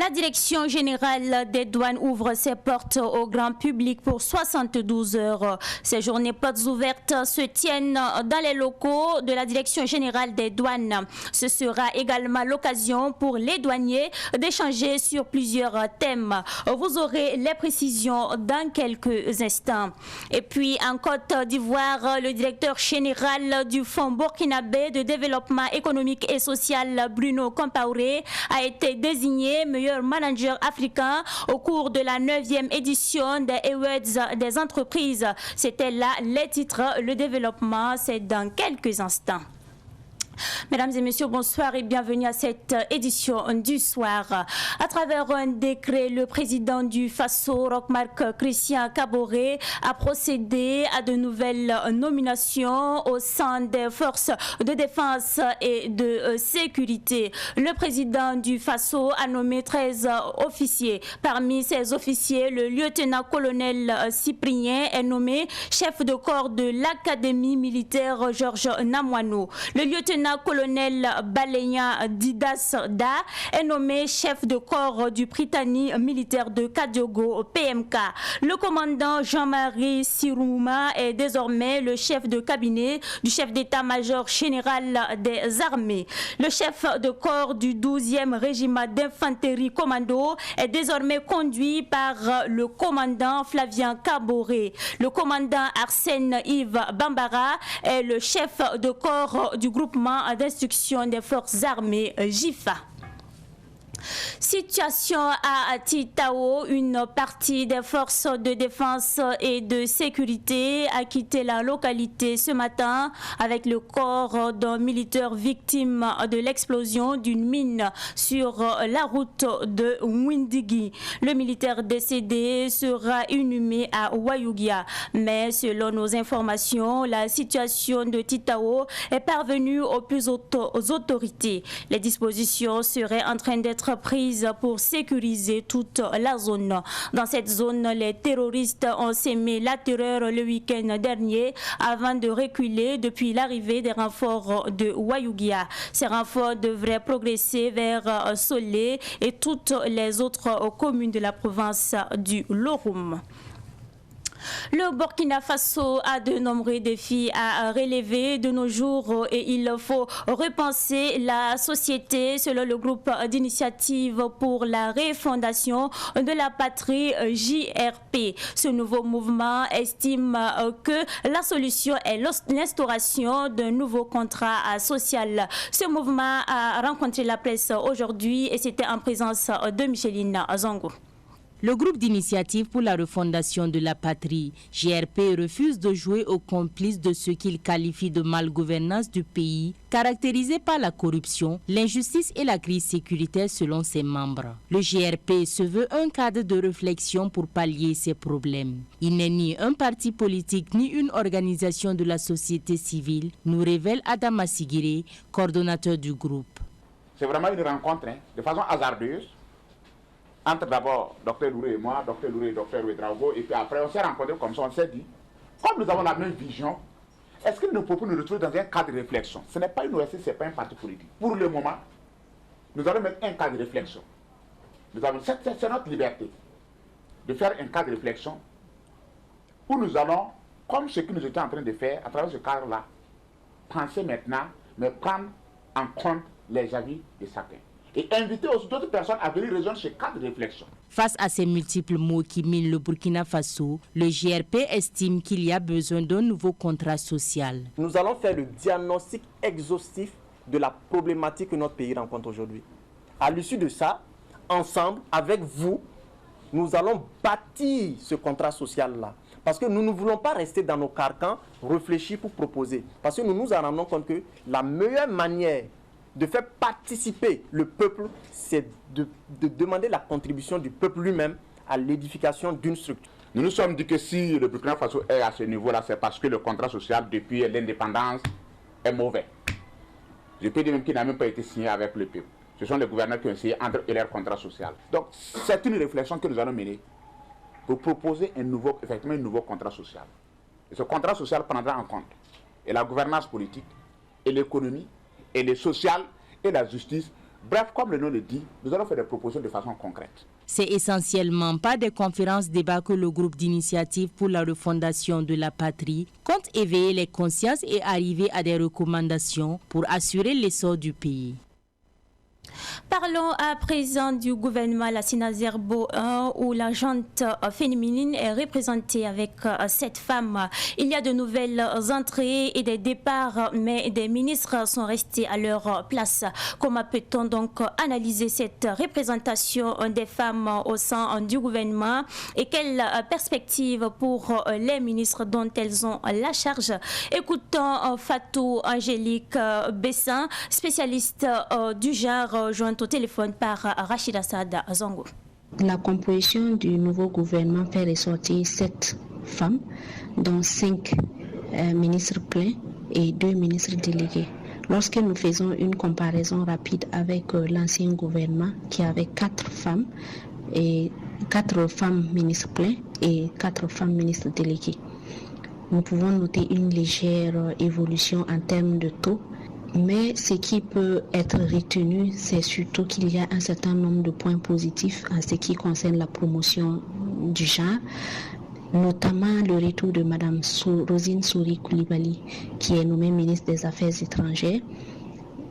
La Direction générale des douanes ouvre ses portes au grand public pour 72 heures. Ces journées portes ouvertes se tiennent dans les locaux de la Direction générale des douanes. Ce sera également l'occasion pour les douaniers d'échanger sur plusieurs thèmes. Vous aurez les précisions dans quelques instants. Et puis en Côte d'Ivoire, le directeur général du Fonds burkinabé de développement économique et social, Bruno Compaoré, a été désigné meilleur manager africain au cours de la 9e édition des Awards des entreprises. C'était là les titres. Le développement, c'est dans quelques instants. Mesdames et messieurs, bonsoir et bienvenue à cette édition du soir. À travers un décret, le président du FASO, Roch-Marc Christian Kaboré, a procédé à de nouvelles nominations au sein des forces de défense et de sécurité. Le président du FASO a nommé 13 officiers. Parmi ces officiers, le lieutenant-colonel Cyprien est nommé chef de corps de l'Académie militaire Georges Namoiano. Le lieutenant-colonel Baleyan Didas Da est nommé chef de corps du Prytanée militaire de Kadiogo PMK. Le commandant Jean-Marie Sirouma est désormais le chef de cabinet du chef d'état-major général des armées. Le chef de corps du 12e régiment d'infanterie commando est désormais conduit par le commandant Flavien Kaboré. Le commandant Arsène Yves Bambara est le chef de corps du groupement d'instruction des forces armées JIFA. Situation à Titao, une partie des forces de défense et de sécurité a quitté la localité ce matin avec le corps d'un militaire victime de l'explosion d'une mine sur la route de Windigi. Le militaire décédé sera inhumé à Wayugia. Mais selon nos informations, la situation de Titao est parvenue aux plus hautes autorités. Les dispositions seraient en train d'être prises pour sécuriser toute la zone. Dans cette zone, les terroristes ont sémé la terreur le week-end dernier avant de reculer depuis l'arrivée des renforts de Wayugia. Ces renforts devraient progresser vers Solé et toutes les autres communes de la province du Loroum. Le Burkina Faso a de nombreux défis à relever de nos jours et il faut repenser la société selon le groupe d'initiative pour la refondation de la patrie JRP. Ce nouveau mouvement estime que la solution est l'instauration d'un nouveau contrat social. Ce mouvement a rencontré la presse aujourd'hui et c'était en présence de Micheline Zongo. Le groupe d'initiative pour la refondation de la patrie, JRP, refuse de jouer au complice de ce qu'il qualifie de malgouvernance du pays, caractérisé par la corruption, l'injustice et la crise sécuritaire selon ses membres. Le JRP se veut un cadre de réflexion pour pallier ces problèmes. Il n'est ni un parti politique ni une organisation de la société civile, nous révèle Adam Assigiré, coordonnateur du groupe. C'est vraiment une rencontre, de façon hasardeuse, entre d'abord Dr Louré et moi, Dr Louré et Dr Ouedraogo, et puis après on s'est rencontrés comme ça, on s'est dit, comme nous avons la même vision, est-ce qu'il nous faut nous retrouver dans un cadre de réflexion? Ce n'est pas une OSC, ce n'est pas un parti politique. Pour le moment, nous allons mettre un cadre de réflexion. C'est notre liberté de faire un cadre de réflexion où nous allons, comme ce que nous étions en train de faire à travers ce cadre-là, penser maintenant, mais prendre en compte les avis de chacun. Et inviter aussi d'autres personnes à venir rejoindre ce cadre de réflexion. Face à ces multiples maux qui minent le Burkina Faso, le JRP estime qu'il y a besoin d'un nouveau contrat social. Nous allons faire le diagnostic exhaustif de la problématique que notre pays rencontre aujourd'hui. À l'issue de ça, ensemble, avec vous, nous allons bâtir ce contrat social-là. Parce que nous ne voulons pas rester dans nos carcans, réfléchir pour proposer. Parce que nous nous en rendons compte que la meilleure manière de faire participer le peuple, c'est de demander la contribution du peuple lui-même à l'édification d'une structure. Nous nous sommes dit que si le Burkina Faso est à ce niveau-là, c'est parce que le contrat social depuis l'indépendance est mauvais. Je peux dire même qu'il n'a même pas été signé avec le peuple. Ce sont les gouverneurs qui ont signé entre eux leur contrat social. Donc c'est une réflexion que nous allons mener pour proposer effectivement un nouveau contrat social. Et ce contrat social prendra en compte et la gouvernance politique, et l'économie, et le social, et la justice, Bref, comme le nom le dit, nous allons faire des propositions de façon concrète. C'est essentiellement par des conférences-débats que le groupe d'initiative pour la refondation de la patrie compte éveiller les consciences et arriver à des recommandations pour assurer l'essor du pays. Parlons à présent du gouvernement Lassina Zerbo 1 où la gente féminine est représentée avec 7 femmes. Il y a de nouvelles entrées et des départs, mais des ministres sont restés à leur place. Comment peut-on donc analyser cette représentation des femmes au sein du gouvernement et quelles perspectives pour les ministres dont elles ont la charge? Écoutons Fatou Angélique Bessin, spécialiste du genre, jointe au téléphone par Rachida Sada Zongo. La composition du nouveau gouvernement fait ressortir 7 femmes, dont 5 ministres pleins et 2 ministres délégués. Lorsque nous faisons une comparaison rapide avec l'ancien gouvernement qui avait 4 femmes et 4 femmes ministres pleins et 4 femmes ministres délégués, nous pouvons noter une légère évolution en termes de taux. Mais ce qui peut être retenu, c'est surtout qu'il y a un certain nombre de points positifs en ce qui concerne la promotion du genre, notamment le retour de Mme Rosine Souri Koulibaly, qui est nommée ministre des Affaires étrangères.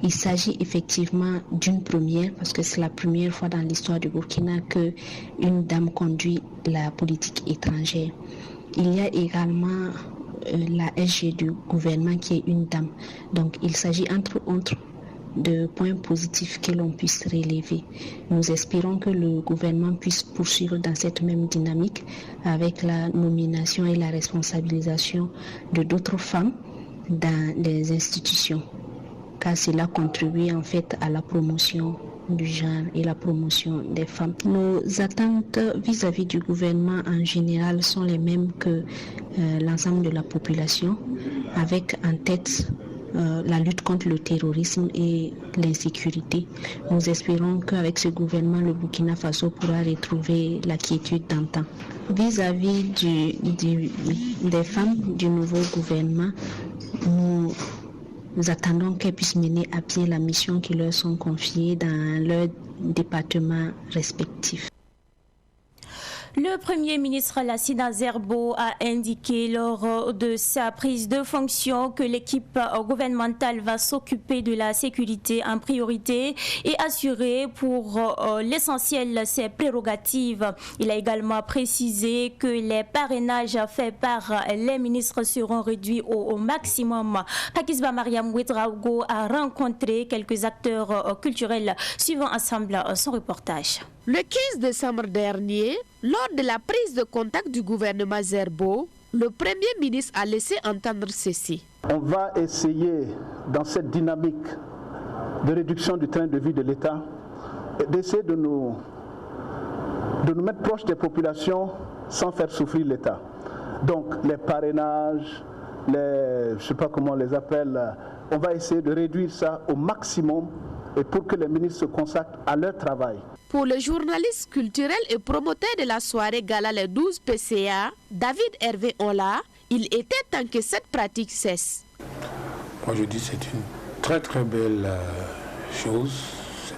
Il s'agit effectivement d'une première, parce que c'est la première fois dans l'histoire du Burkina qu'une dame conduit la politique étrangère. Il y a également la SG du gouvernement qui est une dame. Donc il s'agit entre autres de points positifs que l'on puisse relever. Nous espérons que le gouvernement puisse poursuivre dans cette même dynamique avec la nomination et la responsabilisation de d'autres femmes dans les institutions, car cela contribue en fait à la promotion du genre et la promotion des femmes. Nos attentes vis-à-vis du gouvernement en général sont les mêmes que l'ensemble de la population, avec en tête la lutte contre le terrorisme et l'insécurité. Nous espérons qu'avec ce gouvernement, le Burkina Faso pourra retrouver la quiétude d'antan. Vis-à-vis des femmes du nouveau gouvernement, nous attendons qu'elles puissent mener à bien la mission qui leur sont confiées dans leurs départements respectifs. Le Premier ministre Lassina Zerbo a indiqué lors de sa prise de fonction que l'équipe gouvernementale va s'occuper de la sécurité en priorité et assurer pour l'essentiel ses prérogatives. Il a également précisé que les parrainages faits par les ministres seront réduits au maximum. Pakisba Mariam Ouedraogo a rencontré quelques acteurs culturels suivant ensemble son reportage. Le 15 décembre dernier, lors de la prise de contact du gouvernement Zerbo, le Premier ministre a laissé entendre ceci. On va essayer, dans cette dynamique de réduction du train de vie de l'État, d'essayer de nous mettre proche des populations sans faire souffrir l'État. Donc les parrainages, je ne sais pas comment on les appelle, on va essayer de réduire ça au maximum et pour que les ministres se consacrent à leur travail. Pour le journaliste culturel et promoteur de la soirée Gala les 12 PCA, David Hervé Ola, il était temps que cette pratique cesse. Moi je dis que c'est une très très belle chose,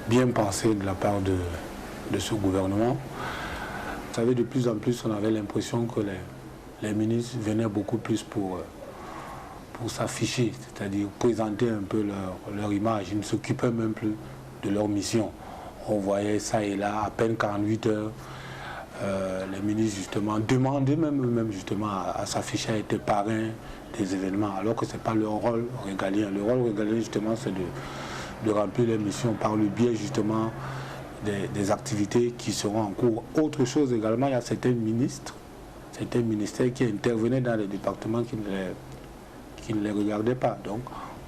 bien pensé de la part de ce gouvernement. Vous savez, de plus en plus on avait l'impression que les ministres venaient beaucoup plus pour s'afficher, c'est-à-dire présenter un peu leur image. Ils ne s'occupaient même plus de leur mission. On voyait ça et là, à peine 48 heures, les ministres justement demandaient même justement à s'afficher, à être parrain des événements, alors que ce n'est pas leur rôle régalien. Le rôle régalien justement c'est de remplir les missions par le biais justement des activités qui seront en cours. Autre chose également, il y a certains ministres, certains ministères qui intervenaient dans les départements qui ne les regardaient pas. Donc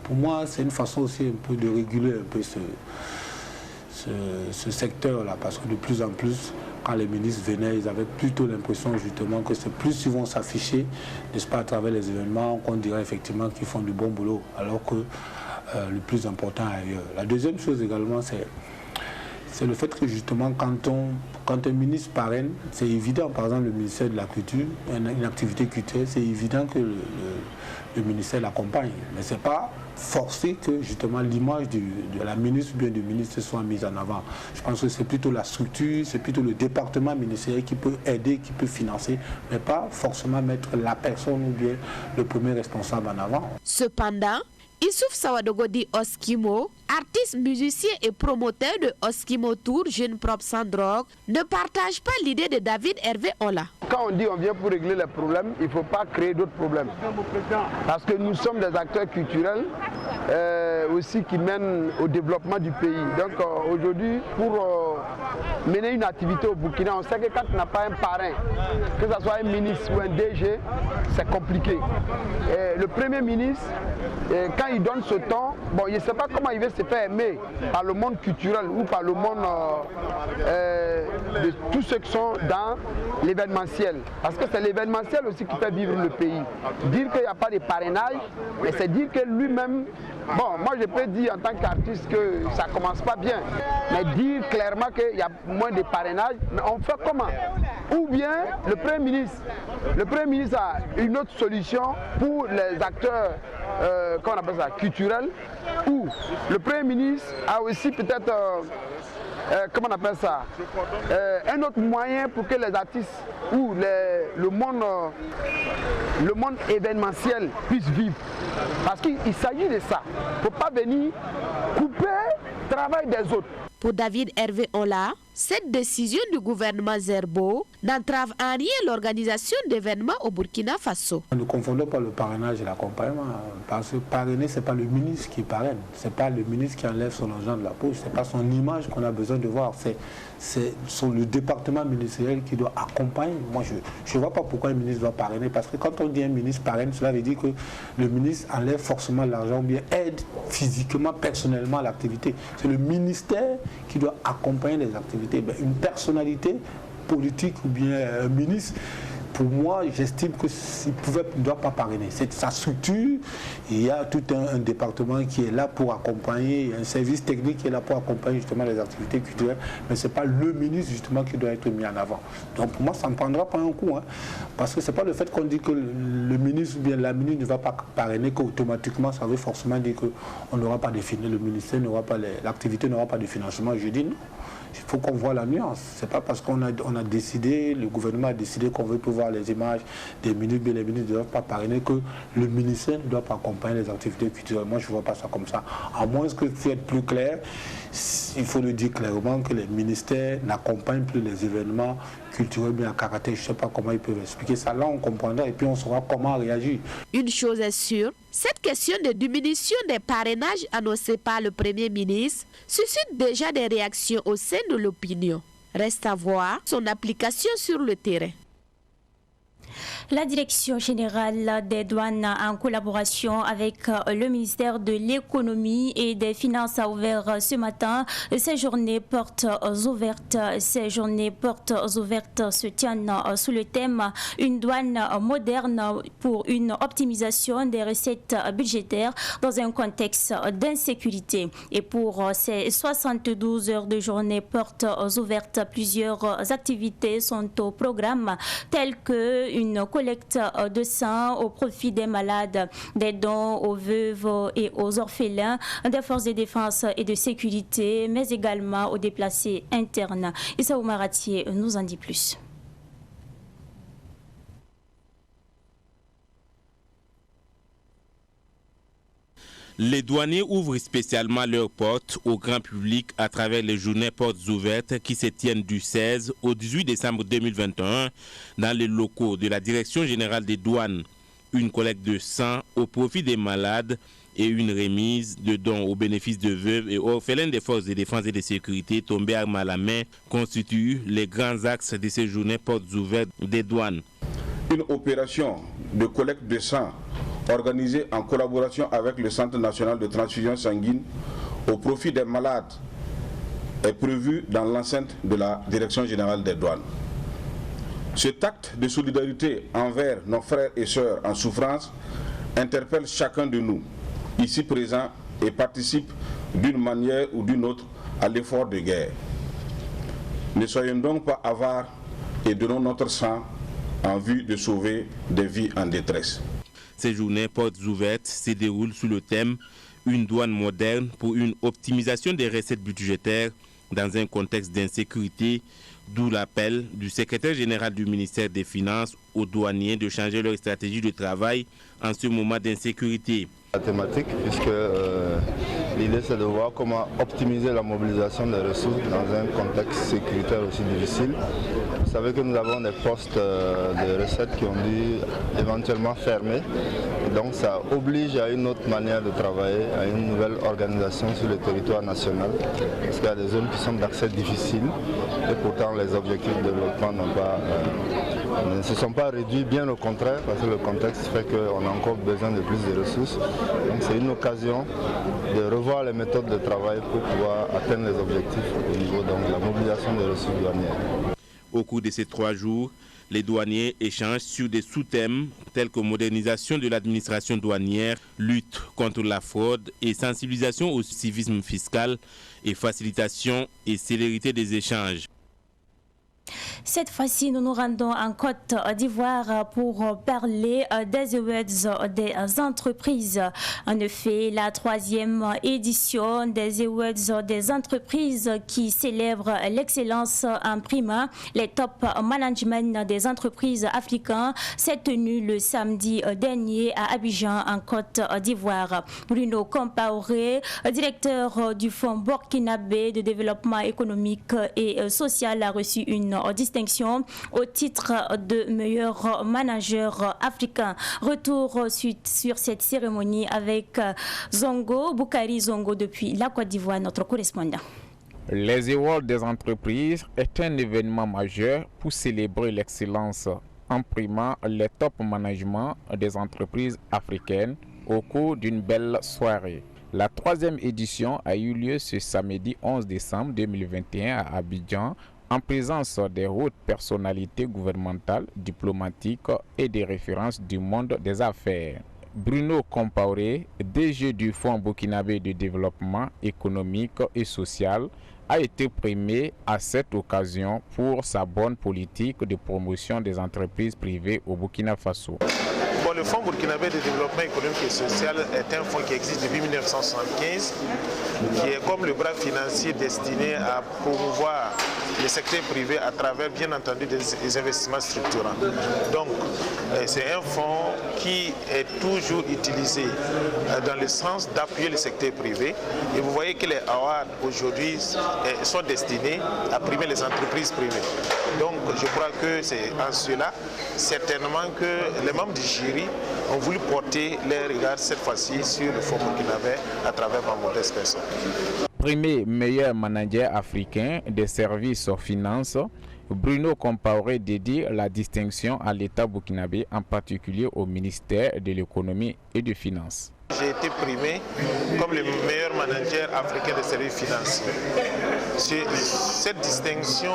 pour moi c'est une façon aussi un peu de réguler un peu ce secteur-là, parce que de plus en plus, quand les ministres venaient, ils avaient plutôt l'impression justement que c'est plus ils vont s'afficher, n'est-ce pas, à travers les événements, qu'on dirait effectivement qu'ils font du bon boulot, alors que le plus important est ailleurs. La deuxième chose également, c'est le fait que justement, quand un ministre parraine, c'est évident, par exemple le ministère de la Culture, une activité culturelle, c'est évident que le ministère l'accompagne, mais c'est pas forcer que justement l'image de la ministre ou bien du ministre soit mise en avant. Je pense que c'est plutôt la structure, c'est plutôt le département ministériel qui peut aider, qui peut financer, mais pas forcément mettre la personne ou bien le premier responsable en avant. Cependant, Issouf Sawadogodi Oskimo, artiste, musicien et promoteur de Oskimo Tour, Jeune Propre Sans Drogue, ne partage pas l'idée de David Hervé Ola. Quand on dit on vient pour régler les problèmes, il ne faut pas créer d'autres problèmes. Parce que nous sommes des acteurs culturels aussi qui mènent au développement du pays. Donc aujourd'hui, pour mener une activité au Burkina, on sait que quand on n'a pas un parrain, que ce soit un ministre ou un DG, c'est compliqué. Et le Premier ministre, quand il donne ce temps, bon, il ne sait pas comment il va se faire aimer par le monde culturel ou par le monde de tous ceux qui sont dans l'événementiel. Parce que c'est l'événementiel aussi qui fait vivre le pays. Dire qu'il n'y a pas de parrainage, mais c'est dire que lui-même, bon, moi je peux dire en tant qu'artiste que ça ne commence pas bien, mais dire clairement qu'il y a moins de parrainage, mais on fait comment? Ou bien le Premier ministre a une autre solution pour les acteurs comment on appelle ça, culturels, ou le Premier ministre a aussi peut-être comment on appelle ça, un autre moyen pour que les artistes ou le monde événementiel puisse vivre. Parce qu'il s'agit de ça. Il ne faut pas venir couper le travail des autres. Pour David Hervé Ola, cette décision du gouvernement Zerbo n'entrave en rien l'organisation d'événements au Burkina Faso. Ne confondons pas le parrainage et l'accompagnement, parce que parrainer, ce n'est pas le ministre qui parraine, ce n'est pas le ministre qui enlève son argent de la poche, ce n'est pas son image qu'on a besoin de voir, c'est le département ministériel qui doit accompagner. Moi, je ne vois pas pourquoi un ministre doit parrainer, parce que quand on dit un ministre parraine, cela veut dire que le ministre enlève forcément l'argent ou bien aide physiquement, personnellement à l'activité. C'est le ministère qui doit accompagner les activités. Ben, une personnalité politique ou bien un ministre, pour moi, j'estime qu'il ne doit pas parrainer. C'est sa structure. Il y a tout un département qui est là pour accompagner, il y a un service technique qui est là pour accompagner justement les activités culturelles, mais ce n'est pas le ministre justement qui doit être mis en avant. Donc pour moi, ça ne prendra pas un coup, hein, parce que ce n'est pas le fait qu'on dit que le ministre ou bien la ministre ne va pas parrainer qu'automatiquement ça veut forcément dire qu'on n'aura pas de financement, le ministère n'aura pas, l'activité n'aura pas de financement. Je dis non. Il faut qu'on voit la nuance. Ce n'est pas parce qu'on a décidé, le gouvernement a décidé qu'on veut pouvoir les images des ministres, mais les ministres ne doivent pas parrainer que le ministère ne doit pas accompagner les activités culturelles. Moi, je ne vois pas ça comme ça. À moins que, pour être plus clair, il faut le dire clairement que les ministères n'accompagnent plus les événements culturels bien à caractère. Je ne sais pas comment ils peuvent expliquer ça. Là, on comprendra et puis on saura comment réagir. Une chose est sûre, cette question de diminution des parrainages annoncée par le Premier ministre suscite déjà des réactions au sein de l'opinion. Reste à voir son application sur le terrain. La Direction générale des douanes, en collaboration avec le ministère de l'économie et des finances, a ouvert ce matin ces journées portes ouvertes. Ces journées portes ouvertes se tiennent sous le thème « Une douane moderne pour une optimisation des recettes budgétaires dans un contexte d'insécurité ». Et pour ces 72 heures de journée portes ouvertes, plusieurs activités sont au programme, telles que une collecte de sang au profit des malades, des dons aux veuves et aux orphelins, des forces de défense et de sécurité, mais également aux déplacés internes. Issa Oumaratier nous en dit plus. Les douaniers ouvrent spécialement leurs portes au grand public à travers les journées portes ouvertes qui se tiennent du 16 au 18 décembre 2021 dans les locaux de la Direction générale des douanes. Une collecte de sang au profit des malades et une remise de dons au bénéfice de veuves et orphelins des forces de défense et de sécurité tombés armes à la main constituent les grands axes de ces journées portes ouvertes des douanes. Une opération de collecte de sang organisée en collaboration avec le Centre national de transfusion sanguine au profit des malades est prévue dans l'enceinte de la Direction générale des douanes. Cet acte de solidarité envers nos frères et sœurs en souffrance interpelle chacun de nous, ici présent, et participe d'une manière ou d'une autre à l'effort de guerre. Ne soyons donc pas avares et donnons notre sang en vue de sauver des vies en détresse. Ces journées portes ouvertes se déroulent sous le thème « Une douane moderne pour une optimisation des recettes budgétaires dans un contexte d'insécurité », d'où l'appel du secrétaire général du ministère des Finances aux douaniers de changer leur stratégie de travail en ce moment d'insécurité. La thématique, puisque l'idée c'est de voir comment optimiser la mobilisation des ressources dans un contexte sécuritaire aussi difficile. Vous savez que nous avons des postes de recettes qui ont dû éventuellement fermer. Donc ça oblige à une autre manière de travailler, à une nouvelle organisation sur le territoire national. Parce qu'il y a des zones qui sont d'accès difficile et pourtant les objectifs de développement ne se sont pas réduits, bien au contraire, parce que le contexte fait qu'on a encore besoin de plus de ressources. Donc c'est une occasion de revoir les méthodes de travail pour pouvoir atteindre les objectifs au niveau de la mobilisation des ressources douanières. Au cours de ces 3 jours, les douaniers échangent sur des sous-thèmes tels que modernisation de l'administration douanière, lutte contre la fraude et sensibilisation au civisme fiscal et facilitation et célérité des échanges. Cette fois-ci, nous nous rendons en Côte d'Ivoire pour parler des Awards des entreprises. En effet, la 3e édition des Awards des entreprises qui célèbre l'excellence en prima, les top management des entreprises africaines, s'est tenue le samedi dernier à Abidjan en Côte d'Ivoire. Bruno Compaoré, directeur du Fonds burkinabé de développement économique et social, a reçu une distinction au titre de meilleur manager africain. Retour sur cette cérémonie avec Zongo, Boukari Zongo depuis la Côte d'Ivoire, notre correspondant. Les Awards des entreprises est un événement majeur pour célébrer l'excellence en primant les top management des entreprises africaines au cours d'une belle soirée. La 3e édition a eu lieu ce samedi 11 décembre 2021 à Abidjan, en présence des hautes personnalités gouvernementales, diplomatiques et des références du monde des affaires. Bruno Compaoré, DG du Fonds burkinabé de développement économique et social, a été primé à cette occasion pour sa bonne politique de promotion des entreprises privées au Burkina Faso. Le Fonds burkinabé de développement économique et social est un fonds qui existe depuis 1975, qui est comme le bras financier destiné à promouvoir le secteur privé à travers, bien entendu, des investissements structurants. Donc, c'est un fonds qui est toujours utilisé dans le sens d'appuyer le secteur privé. Et vous voyez que les awards aujourd'hui sont destinés à primer les entreprises privées. Donc, je crois que c'est en cela, certainement, que les membres du jury ont voulu porter les regards cette fois-ci sur le Fonds burkinabé à travers ma modeste personne. Premier meilleur manager africain des services aux finances, Bruno Compaoré dédie la distinction à l'État burkinabé, en particulier au ministère de l'économie et des finances. J'ai été primé comme le meilleur manager africain des services financiers. Cette distinction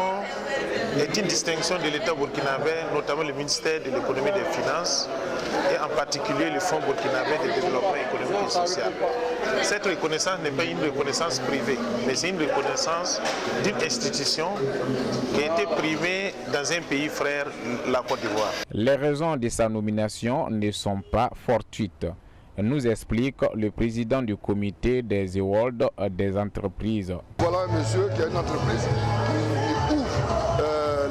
est une distinction de l'État burkinabé, notamment le ministère de l'économie et des finances, et en particulier le Fonds burkinabé de développement économique et social. Cette reconnaissance n'est pas une reconnaissance privée, mais c'est une reconnaissance d'une institution qui a été primée dans un pays frère, la Côte d'Ivoire. Les raisons de sa nomination ne sont pas fortuites, nous explique le président du comité des Awards des entreprises. Voilà un monsieur qui a une entreprise qui ouvre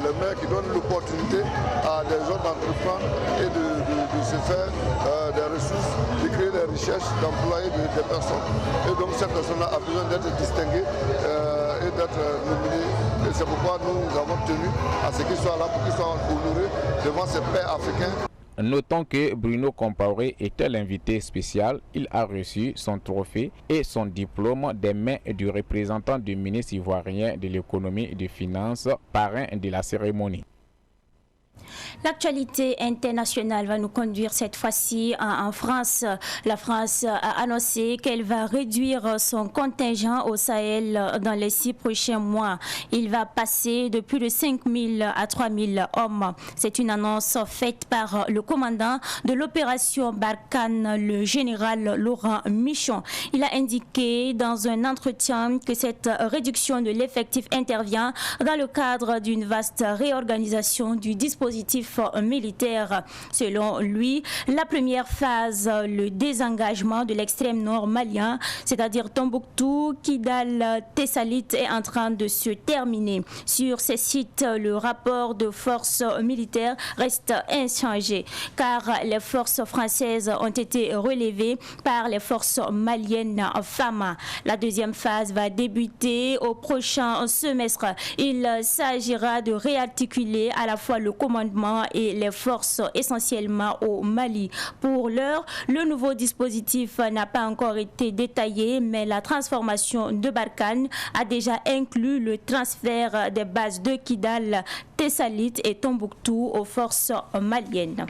le maire, qui donne l'opportunité à des gens d'entreprendre et de se faire des ressources, de créer des recherches, d'employer des personnes. Et donc cette personne-là a besoin d'être distinguée et d'être nominée. Et c'est pourquoi nous avons tenu à ce qu'il soit là, pour qu'il soit honoré devant ses pairs africains. Notons que Bruno Compaoré était l'invité spécial. Il a reçu son trophée et son diplôme des mains du représentant du ministre ivoirien de l'économie et des finances, parrain de la cérémonie. L'actualité internationale va nous conduire cette fois-ci en France. La France a annoncé qu'elle va réduire son contingent au Sahel dans les 6 prochains mois. Il va passer de plus de 5 000 à 3 000 hommes. C'est une annonce faite par le commandant de l'opération Barkhane, le général Laurent Michon. Il a indiqué dans un entretien que cette réduction de l'effectif intervient dans le cadre d'une vaste réorganisation du dispositif dispositif militaire. Selon lui, la première phase, le désengagement de l'extrême nord malien, c'est-à-dire Tombouctou, Kidal, Tessalit, est en train de se terminer. Sur ces sites, le rapport de forces militaires reste inchangé, car les forces françaises ont été relevées par les forces maliennes FAMA. La deuxième phase va débuter au prochain semestre. Il s'agira de réarticuler à la fois le commandement et les forces essentiellement au Mali. Pour l'heure, le nouveau dispositif n'a pas encore été détaillé, mais la transformation de Barkhane a déjà inclus le transfert des bases de Kidal, Tessalit et Tombouctou aux forces maliennes.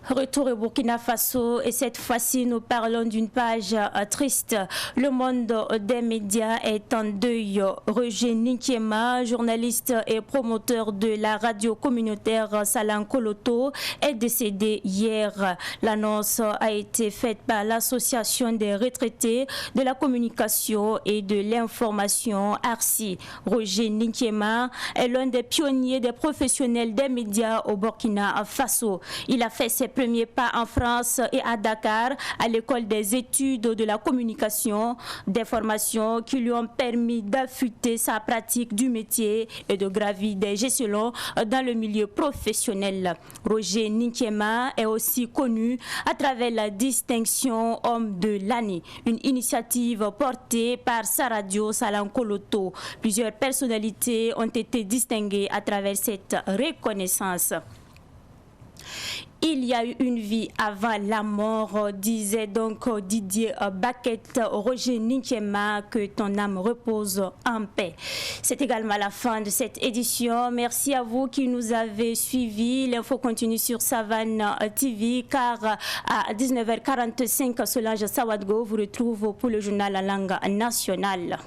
Retour au Burkina Faso et cette fois-ci nous parlons d'une page triste. Le monde des médias est en deuil. Roger Ninkiema, journaliste et promoteur de la radio communautaire Salankoloto, est décédé hier. L'annonce a été faite par l'association des retraités de la communication et de l'information ARCI. Roger Ninkiema est l'un des pionniers des professionnels des médias au Burkina Faso. Il a fait ses premiers pas en France et à Dakar à l'école des études de la communication, des formations qui lui ont permis d'affûter sa pratique du métier et de gravir des échelons dans le milieu professionnel. Roger Ninkiema est aussi connu à travers la distinction Homme de l'année, une initiative portée par sa radio Salankoloto. Plusieurs personnalités ont été distinguées à travers cette reconnaissance. Il y a eu une vie avant la mort, disait donc Didier Baquet. Roger Ninkiema, que ton âme repose en paix. C'est également la fin de cette édition. Merci à vous qui nous avez suivis. L'info continue sur Savane TV, car à 19h45, Solange Sawadgo vous retrouve pour le journal en langue nationale.